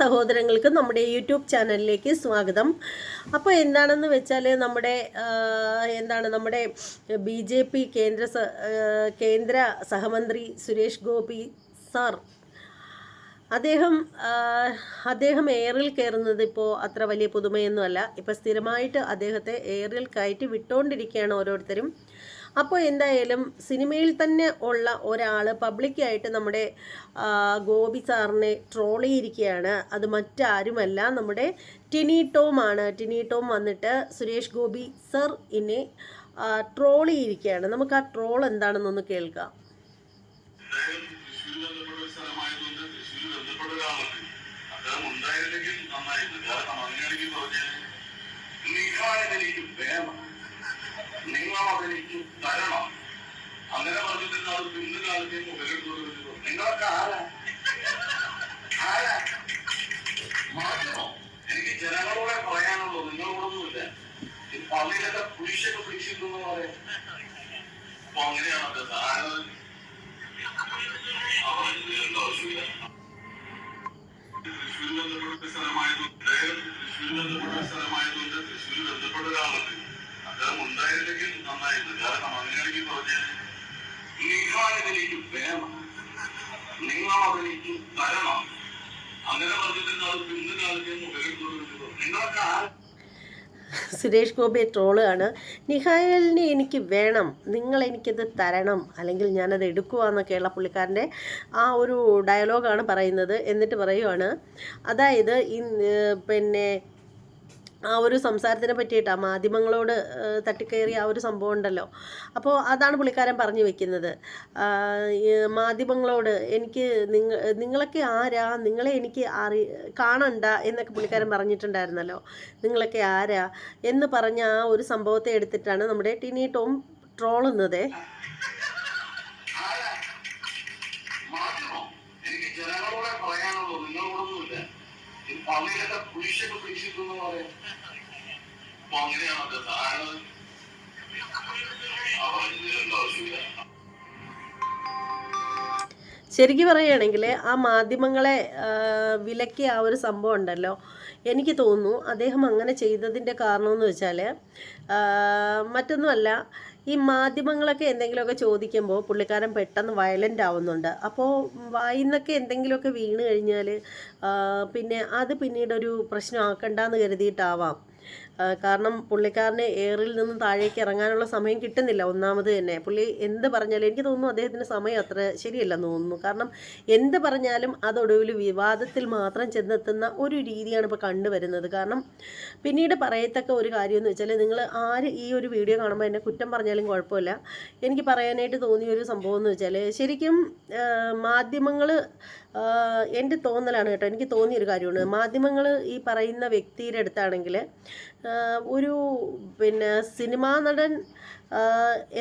സഹോദരങ്ങൾക്ക് നമ്മുടെ യൂട്യൂബ് ചാനലിലേക്ക് സ്വാഗതം. അപ്പോൾ എന്താണെന്ന് വെച്ചാൽ നമ്മുടെ BJP കേന്ദ്ര സഹമന്ത്രി സുരേഷ് ഗോപി സാർ അദ്ദേഹം എയറിൽ കയറുന്നത് ഇപ്പോൾ അത്ര വലിയ പുതുമയൊന്നുമല്ല. ഇപ്പോൾ സ്ഥിരമായിട്ട് അദ്ദേഹത്തെ എയറിൽ കയറ്റി വിട്ടുകൊണ്ടിരിക്കുകയാണ് ഓരോരുത്തരും. അപ്പോൾ എന്തായാലും സിനിമയിൽ തന്നെ ഉള്ള ഒരാൾ പബ്ലിക്കായിട്ട് നമ്മുടെ ഗോപി സാറിനെ ട്രോൾ ചെയ്തിരിക്കുകയാണ്. അത് മറ്റാരുമല്ല, നമ്മുടെ ടിനി ടോം ആണ്. ടിനി ടോം വന്നിട്ട് സുരേഷ് ഗോപി സർ ഇന്നെ ട്രോൾ ചെയ്തിരിക്കുകയാണ്. നമുക്ക് ആ ട്രോൾ എന്താണെന്നൊന്ന് കേൾക്കാം. നിങ്ങളതെനിക്ക് തരണം. അങ്ങനെ പറഞ്ഞിട്ട് അത് പിന്നുകാലത്തെ നിങ്ങളൊക്കെ ആരാ മാറ്റണോ? എനിക്ക് ജനങ്ങളോടെ പറയാനുള്ളൂ, നിങ്ങളോടൊന്നുമില്ല. ഈ പള്ളിയിലൊക്കെ കുരിശൊക്കെ പിടിച്ചിട്ടുണ്ടെന്ന് പറയാം. അപ്പൊ അങ്ങനെയാണത് സാധനം. തൃശ്ശൂർ ബന്ധപ്പെട്ട സ്ഥലമായതുകൊണ്ട് തൃശ്ശൂർ ബന്ധപ്പെട്ട ഒരാളുണ്ട്. അദ്ദേഹം ഉണ്ടായിരുന്നെങ്കിൽ നന്നായിരുന്നു. കാരണം അങ്ങനെയാണെങ്കിൽ പറഞ്ഞാൽ നിങ്ങളതെനിക്ക് വേണം, നിങ്ങളതെനിക്ക് തരണം. അങ്ങനെ പറഞ്ഞിട്ട് അത് പിന്നുകാലത്തെ മുകളിൽ നിങ്ങളൊക്കെ സുരേഷ് ഗോപി ട്രോളാണ്. നിഹാലിനെ എനിക്ക് വേണം, നിങ്ങൾ എനിക്കത് തരണം, അല്ലെങ്കിൽ ഞാനത് എടുക്കുവാന്നൊക്കെയുള്ള പുള്ളിക്കാരൻ്റെ ആ ഒരു ഡയലോഗാണ് പറയുന്നത്. എന്നിട്ട് പറയുവാണ്, അതായത് പിന്നെ ആ ഒരു സംസാരത്തിനെ പറ്റിയിട്ടാണ് മാധ്യമങ്ങളോട് തട്ടിക്കയറി ആ ഒരു സംഭവം ഉണ്ടല്ലോ. അപ്പോൾ അതാണ് പുള്ളിക്കാരൻ പറഞ്ഞു വെക്കുന്നത്. മാധ്യമങ്ങളോട് എനിക്ക് നിങ്ങളൊക്കെ ആരാ, നിങ്ങളെ എനിക്ക് കാണണ്ട എന്നൊക്കെ പുള്ളിക്കാരൻ പറഞ്ഞിട്ടുണ്ടായിരുന്നല്ലോ. നിങ്ങളൊക്കെ ആരാ എന്ന് പറഞ്ഞ ആ ഒരു സംഭവത്തെ എടുത്തിട്ടാണ് നമ്മുടെ ടിനി ടോം ട്രോളുന്നത്. പള്ളിയിലൊക്കെ കുരിശൊക്കെ പിടിച്ചിട്ടെന്ന് പറയാം. അപ്പൊ അങ്ങനെയാണത് സാധനം. ശരിക്കും പറയുകയാണെങ്കിൽ ആ മാധ്യമങ്ങളെ വിലക്കിയ ആ ഒരു സംഭവം ഉണ്ടല്ലോ, എനിക്ക് തോന്നുന്നു അദ്ദേഹം അങ്ങനെ ചെയ്തതിൻ്റെ കാരണമെന്ന് വെച്ചാൽ മറ്റൊന്നുമല്ല, ഈ മാധ്യമങ്ങളൊക്കെ എന്തെങ്കിലുമൊക്കെ ചോദിക്കുമ്പോൾ പുള്ളിക്കാരൻ പെട്ടെന്ന് വയലൻ്റ് ആവുന്നുണ്ട്. അപ്പോൾ വായിന്നൊക്കെ എന്തെങ്കിലുമൊക്കെ വീണ് കഴിഞ്ഞാൽ പിന്നെ അത് പിന്നീടൊരു പ്രശ്നമാക്കണ്ടെന്ന് കരുതിയിട്ടാവാം. കാരണം പുള്ളിക്കാരന് എയറിൽ നിന്ന് താഴേക്ക് ഇറങ്ങാനുള്ള സമയം കിട്ടുന്നില്ല. ഒന്നാമത് തന്നെ പുള്ളി എന്ത് പറഞ്ഞാലും എനിക്ക് തോന്നുന്നു അദ്ദേഹത്തിൻ്റെ സമയം അത്ര ശരിയല്ലെന്ന് തോന്നുന്നു. കാരണം എന്ത് പറഞ്ഞാലും അതൊടുവിൽ വിവാദത്തിൽ മാത്രം ചെന്നെത്തുന്ന ഒരു രീതിയാണ് ഇപ്പോൾ കണ്ടുവരുന്നത്. കാരണം പിന്നീട് പറയത്തക്ക ഒരു കാര്യമെന്ന് വെച്ചാൽ, നിങ്ങൾ ആര് ഈ ഒരു വീഡിയോ കാണുമ്പോൾ എന്നെ കുറ്റം പറഞ്ഞാലും കുഴപ്പമില്ല, എനിക്ക് പറയാനായിട്ട് തോന്നിയൊരു സംഭവം എന്ന് വെച്ചാൽ, ശരിക്കും മാധ്യമങ്ങൾ, എൻ്റെ തോന്നലാണ് കേട്ടോ, എനിക്ക് തോന്നിയൊരു കാര്യമാണ്. മാധ്യമങ്ങൾ ഈ പറയുന്ന വ്യക്തിയുടെ അടുത്താണെങ്കിൽ ഒരു സിനിമാ നടൻ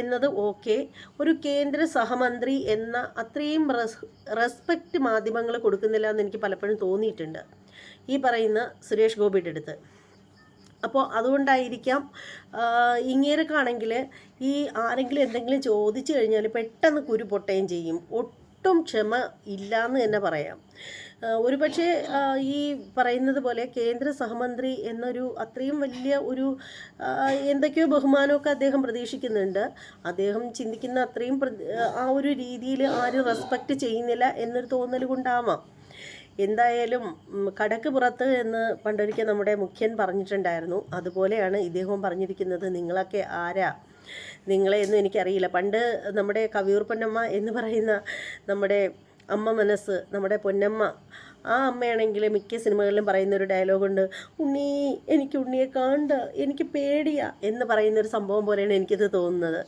എന്നത് ഓക്കെ, ഒരു കേന്ദ്ര സഹമന്ത്രി എന്ന അത്രയും റെസ്പെക്റ്റ് മാധ്യമങ്ങൾ കൊടുക്കുന്നില്ല എന്ന് എനിക്ക് പലപ്പോഴും തോന്നിയിട്ടുണ്ട് ഈ പറയുന്ന സുരേഷ് ഗോപിയുടെ അടുത്ത്. അപ്പോൾ അതുകൊണ്ടായിരിക്കാം ഇങ്ങേരക്കാണെങ്കിൽ ഈ ആരെങ്കിലും എന്തെങ്കിലും ചോദിച്ചു കഴിഞ്ഞാൽ പെട്ടെന്ന് കുരു പൊട്ടുകയും ചെയ്യും. ഒട്ടും ക്ഷമ ഇല്ലയെന്ന് തന്നെ പറയാം. ഒരു പക്ഷേ ഈ പറയുന്നത് പോലെ കേന്ദ്ര സഹമന്ത്രി എന്നൊരു അത്രയും വലിയ ഒരു എന്തൊക്കെയോ ബഹുമാനമൊക്കെ അദ്ദേഹം പ്രതീക്ഷിക്കുന്നുണ്ട്. അദ്ദേഹം ചിന്തിക്കുന്ന അത്രയും ആ ഒരു രീതിയിൽ ആരും റെസ്പെക്റ്റ് ചെയ്യുന്നില്ല എന്നൊരു തോന്നൽ കൊണ്ടാവാം. എന്തായാലും കടക്ക് പുറത്ത് എന്ന് പണ്ടൊരിക്കൽ നമ്മുടെ മുഖ്യൻ പറഞ്ഞിട്ടുണ്ടായിരുന്നു. അതുപോലെയാണ് ഇദ്ദേഹവും പറഞ്ഞിരിക്കുന്നത്. നിങ്ങളൊക്കെ ആരാ, നിങ്ങളെയൊന്നും എനിക്കറിയില്ല. പണ്ട് നമ്മുടെ കവിയൂർ പൊന്നമ്മ എന്ന് പറയുന്ന നമ്മുടെ അമ്മ മനസ്സ്, നമ്മുടെ പൊന്നമ്മ, ആ അമ്മയാണെങ്കിൽ മിക്ക സിനിമകളിലും പറയുന്നൊരു ഡയലോഗുണ്ട്, ഉണ്ണി എനിക്ക് ഉണ്ണിയെ കാണണ്ട, എനിക്ക് പേടിയാ എന്ന് പറയുന്നൊരു സംഭവം പോലെയാണ് എനിക്കിത് തോന്നുന്നത്.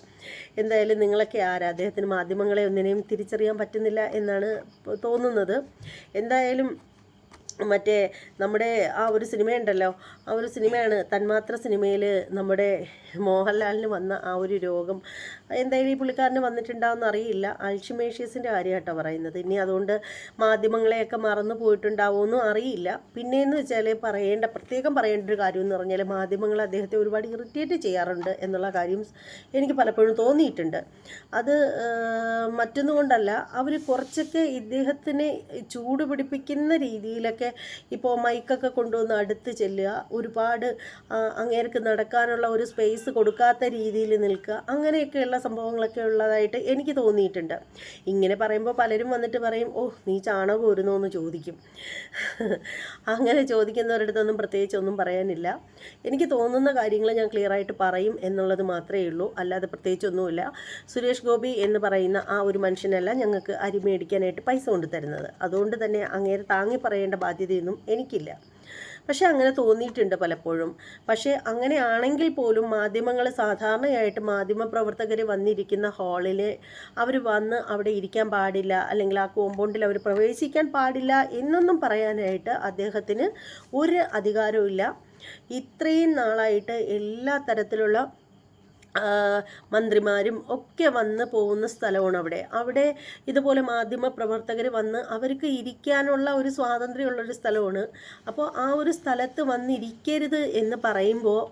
എന്തായാലും നിങ്ങളൊക്കെ ആരാ, അദ്ദേഹത്തിന് മാധ്യമങ്ങളെ ഒന്നിനെയും തിരിച്ചറിയാൻ പറ്റുന്നില്ല എന്നാണ് തോന്നുന്നത്. എന്തായാലും മറ്റേ നമ്മുടെ ആ ഒരു സിനിമയുണ്ടല്ലോ, ആ ഒരു സിനിമയാണ് തന്മാത്ര സിനിമയിൽ നമ്മുടെ മോഹൻലാലിന് വന്ന ആ ഒരു രോഗം എന്തായാലും ഈ പുള്ളിക്കാരന് വന്നിട്ടുണ്ടാവുമെന്ന് അറിയില്ല. അൾഷിമേഷ്യസിൻ്റെ കാര്യമായിട്ടോ പറയുന്നത്. ഇനി അതുകൊണ്ട് മാധ്യമങ്ങളെയൊക്കെ മറന്നു പോയിട്ടുണ്ടാവുമെന്നും അറിയില്ല. പിന്നെയെന്ന് വെച്ചാൽ പ്രത്യേകം പറയേണ്ട ഒരു കാര്യം എന്ന് പറഞ്ഞാൽ, മാധ്യമങ്ങൾ അദ്ദേഹത്തെ ഒരുപാട് ഇറിറ്റേറ്റ് ചെയ്യാറുണ്ട് എന്നുള്ള കാര്യം എനിക്ക് പലപ്പോഴും തോന്നിയിട്ടുണ്ട്. അത് മറ്റൊന്നുകൊണ്ടല്ല, അവർ കുറച്ചൊക്കെ ഇദ്ദേഹത്തിനെ ചൂട് പിടിപ്പിക്കുന്ന രീതിയിലൊക്കെ പക്ഷേ ഇപ്പോൾ മൈക്കൊക്കെ കൊണ്ടുവന്ന് അടുത്ത് ചെല്ലുക, ഒരുപാട് അങ്ങേർക്ക് നടക്കാനുള്ള ഒരു സ്പേസ് കൊടുക്കാത്ത രീതിയിൽ നിൽക്കുക, അങ്ങനെയൊക്കെയുള്ള സംഭവങ്ങളൊക്കെ ഉള്ളതായിട്ട് എനിക്ക് തോന്നിയിട്ടുണ്ട്. ഇങ്ങനെ പറയുമ്പോൾ പലരും വന്നിട്ട് പറയും, ഓ നീ ചാണകം ഊരുന്നോ എന്ന് ചോദിക്കും. അങ്ങനെ ചോദിക്കുന്നവരടുത്തൊന്നും പ്രത്യേകിച്ചൊന്നും പറയാനില്ല. എനിക്ക് തോന്നുന്ന കാര്യങ്ങൾ ഞാൻ ക്ലിയറായിട്ട് പറയും എന്നുള്ളത് മാത്രമേ ഉള്ളൂ, അല്ലാതെ പ്രത്യേകിച്ചൊന്നുമില്ല. സുരേഷ് ഗോപി എന്ന് പറയുന്ന ആ ഒരു മനുഷ്യനല്ല ഞങ്ങൾക്ക് അരി മേടിക്കാനായിട്ട് പൈസ കൊണ്ടു തരുന്നത്. അതുകൊണ്ട് തന്നെ അങ്ങേരെ താങ്ങി പറയേണ്ട ബാധ്യതയൊന്നും എനിക്കില്ല. പക്ഷേ അങ്ങനെ തോന്നിയിട്ടുണ്ട് പലപ്പോഴും. പക്ഷേ അങ്ങനെയാണെങ്കിൽ പോലും മാധ്യമങ്ങൾ സാധാരണയായിട്ട് മാധ്യമപ്രവർത്തകർ വന്നിരിക്കുന്ന ഹാളിൽ അവർ വന്ന് അവിടെ ഇരിക്കാൻ പാടില്ല, അല്ലെങ്കിൽ ആ കോമ്പൗണ്ടിൽ അവർ പ്രവേശിക്കാൻ പാടില്ല എന്നൊന്നും പറയാനായിട്ട് അദ്ദേഹത്തിന് ഒരു അധികാരവും ഇല്ല. ഇത്രയും നാളായിട്ട് എല്ലാ തരത്തിലുള്ള മന്ത്രിമാരും ഒക്കെ വന്ന് പോകുന്ന സ്ഥലമാണ് അവിടെ ഇതുപോലെ മാധ്യമ പ്രവർത്തകർ വന്ന് അവർക്ക് ഇരിക്കാനുള്ള ഒരു സ്വാതന്ത്ര്യമുള്ളൊരു സ്ഥലമാണ്. അപ്പോൾ ആ ഒരു സ്ഥലത്ത് വന്നിരിക്കരുത് എന്ന് പറയുമ്പോൾ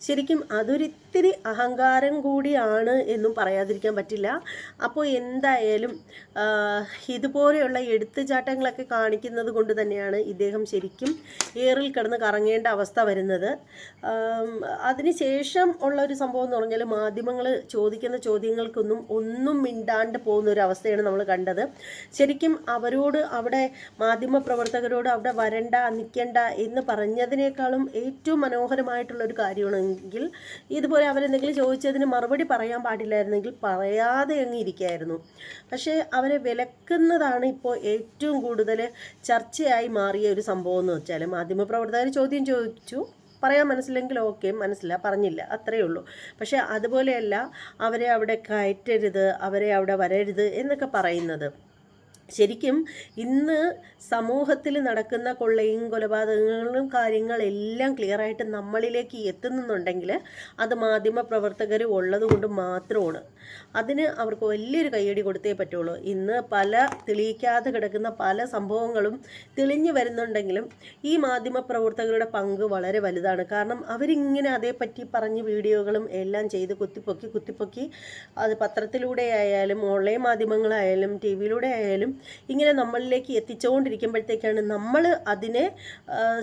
ശരിക്കും അതൊരിത്തിരി അഹങ്കാരം കൂടിയാണ് എന്നും പറയാതിരിക്കാൻ പറ്റില്ല. അപ്പോൾ എന്തായാലും ഇതുപോലെയുള്ള എടുത്തുചാട്ടങ്ങളൊക്കെ കാണിക്കുന്നത് കൊണ്ട് തന്നെയാണ് ഇദ്ദേഹം ശരിക്കും ഏറിൽ കിടന്ന് കറങ്ങേണ്ട അവസ്ഥ വരുന്നത്. അതിനുശേഷം ഉള്ള ഒരു സംഭവം എന്ന് പറഞ്ഞാൽ മാധ്യമങ്ങൾ ചോദിക്കുന്ന ചോദ്യങ്ങൾക്കൊന്നും ഒന്നും മിണ്ടാണ്ട് പോകുന്ന ഒരു അവസ്ഥയാണ് നമ്മൾ കണ്ടത്. ശരിക്കും അവരോട് അവിടെ മാധ്യമപ്രവർത്തകരോട് അവിടെ വരണ്ട നിൽക്കണ്ട എന്ന് പറഞ്ഞതിനേക്കാളും ഏറ്റവും മനോഹരമായിട്ടുള്ളൊരു കാര്യമാണെങ്കിൽ ഇതുപോലെ അവരെന്തെങ്കിലും ചോദിച്ചതിന് മറുപടി പറയാൻ പാടില്ലായിരുന്നെങ്കിൽ പറയാതെ അങ്ങ് ഇരിക്കായിരുന്നു. പക്ഷേ അവരെ വിലക്കുന്നതാണ് ഇപ്പോൾ ഏറ്റവും കൂടുതൽ ചർച്ചയായി മാറിയ ഒരു സംഭവം എന്ന് വെച്ചാൽ, മാധ്യമപ്രവർത്തകർ ചോദ്യം ചോദിച്ചു, പറയാൻ മനസ്സിലെങ്കിൽ ഓക്കെ, മനസ്സില്ല പറഞ്ഞില്ല, അത്രയേ ഉള്ളൂ. പക്ഷേ അതുപോലെയല്ല അവരെ അവിടെ കയറ്റരുത്, അവരെ അവിടെ വരരുത് എന്നൊക്കെ പറയുന്നത്. ശരിക്കും ഇന്ന് സമൂഹത്തിൽ നടക്കുന്ന കൊള്ളയും കൊലപാതകങ്ങളും കാര്യങ്ങളെല്ലാം ക്ലിയറായിട്ട് നമ്മളിലേക്ക് എത്തുന്നുണ്ടെങ്കിൽ അത് മാധ്യമപ്രവർത്തകർ ഉള്ളത് കൊണ്ട് മാത്രമാണ്. അതിന് അവർക്ക് വലിയൊരു കയ്യടി കൊടുത്തേ പറ്റുള്ളൂ. ഇന്ന് പല തെളിയിക്കാതെ കിടക്കുന്ന പല സംഭവങ്ങളും തെളിഞ്ഞു വരുന്നുണ്ടെങ്കിലും ഈ മാധ്യമപ്രവർത്തകരുടെ പങ്ക് വളരെ വലുതാണ്. കാരണം അവരിങ്ങനെ അതേപ്പറ്റി പറഞ്ഞ് വീഡിയോകളും എല്ലാം ചെയ്ത് കുത്തിപ്പൊക്കി അത് പത്രത്തിലൂടെ ആയാലും ഓൺലൈൻ മാധ്യമങ്ങളായാലും ടി വിയിലൂടെ ആയാലും ഇങ്ങനെ നമ്മളിലേക്ക് എത്തിച്ചുകൊണ്ടിരിക്കുമ്പോഴത്തേക്കാണ് നമ്മൾ അതിനെ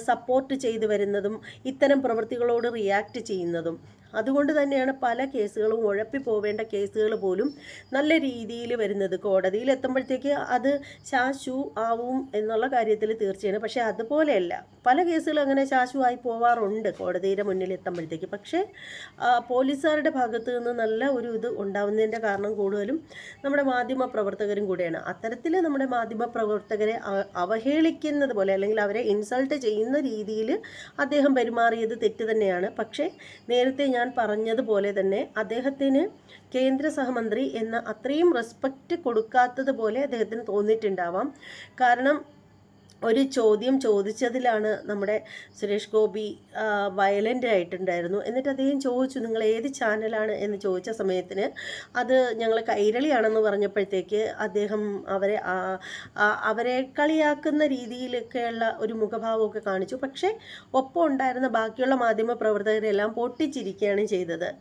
സപ്പോർട്ട് ചെയ്തു വരുന്നതും ഇത്തരം പ്രവൃത്തികളോട് റിയാക്ട് ചെയ്യുന്നതും. അതുകൊണ്ട് തന്നെയാണ് പല കേസുകളും ഉഴപ്പിപ്പോവേണ്ട കേസുകൾ പോലും നല്ല രീതിയിൽ വരുന്നത്. കോടതിയിൽ എത്തുമ്പോഴത്തേക്ക് അത് ശാശു ആവും എന്നുള്ള കാര്യത്തിൽ തീർച്ചയാണ്. പക്ഷേ അതുപോലെയല്ല, പല കേസുകളും അങ്ങനെ ശാശുവായി പോവാറുണ്ട് കോടതിയുടെ മുന്നിൽ എത്തുമ്പോഴത്തേക്ക്. പക്ഷേ പോലീസുകാരുടെ ഭാഗത്തു നിന്ന് നല്ല ഒരു ഇത് ഉണ്ടാവുന്നതിൻ്റെ കാരണം കൂടുതലും നമ്മുടെ മാധ്യമ പ്രവർത്തകരും കൂടെയാണ്. അത്തരത്തിൽ നമ്മുടെ മാധ്യമ പ്രവർത്തകരെ അവഹേളിക്കുന്നത് പോലെ അല്ലെങ്കിൽ അവരെ ഇൻസൾട്ട് ചെയ്യുന്ന രീതിയിൽ അദ്ദേഹം പെരുമാറിയത് തെറ്റ് തന്നെയാണ്. പക്ഷേ നേരത്തെ ഞാൻ പറഞ്ഞതുപോലെ തന്നെ അദ്ദേഹത്തിന് കേന്ദ്ര സഹമന്ത്രി എന്ന അത്രയും റെസ്പെക്റ്റ് കൊടുക്കാത്തത് പോലെ അദ്ദേഹത്തിന് തോന്നിയിട്ടുണ്ടാവാം. കാരണം ഒരു ചോദ്യം ചോദിച്ചതിലാണ് നമ്മുടെ സുരേഷ് ഗോപി വയലൻ്റ് ആയിട്ടുണ്ടായിരുന്നു. എന്നിട്ട് അദ്ദേഹം ചോദിച്ചു, നിങ്ങൾ ഏത് ചാനലാണ് എന്ന് ചോദിച്ച സമയത്തിന് അത് ഞങ്ങൾ കൈരളിയാണെന്ന് പറഞ്ഞപ്പോഴത്തേക്ക് അദ്ദേഹം അവരെ കളിയാക്കുന്ന രീതിയിലൊക്കെയുള്ള ഒരു മുഖഭാവമൊക്കെ കാണിച്ചു. പക്ഷേ ഒപ്പം ഉണ്ടായിരുന്ന ബാക്കിയുള്ള മാധ്യമ പ്രവർത്തകരെല്ലാം പൊട്ടിച്ചിരിക്കുകയാണ് ചെയ്തത്.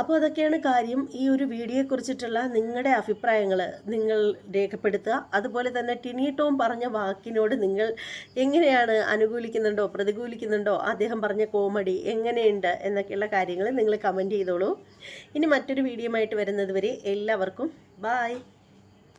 അപ്പോൾ അതൊക്കെയാണ് കാര്യം. ഈ ഒരു വീഡിയോയെക്കുറിച്ചിട്ടുള്ള നിങ്ങളുടെ അഭിപ്രായങ്ങൾ നിങ്ങൾ രേഖപ്പെടുത്തുക. അതുപോലെ തന്നെ ടിനി ടോം പറഞ്ഞ വാക്കിനോട് നിങ്ങൾ എങ്ങനെയാണ്, അനുകൂലിക്കുന്നുണ്ടോ പ്രതികൂലിക്കുന്നുണ്ടോ, അദ്ദേഹം പറഞ്ഞ കോമഡി എങ്ങനെയുണ്ട് എന്നൊക്കെയുള്ള കാര്യങ്ങൾ നിങ്ങൾ കമൻറ്റ് ചെയ്തോളൂ. ഇനി മറ്റൊരു വീഡിയോ ആയിട്ട് വരുന്നത് വരെ എല്ലാവർക്കും ബായ്.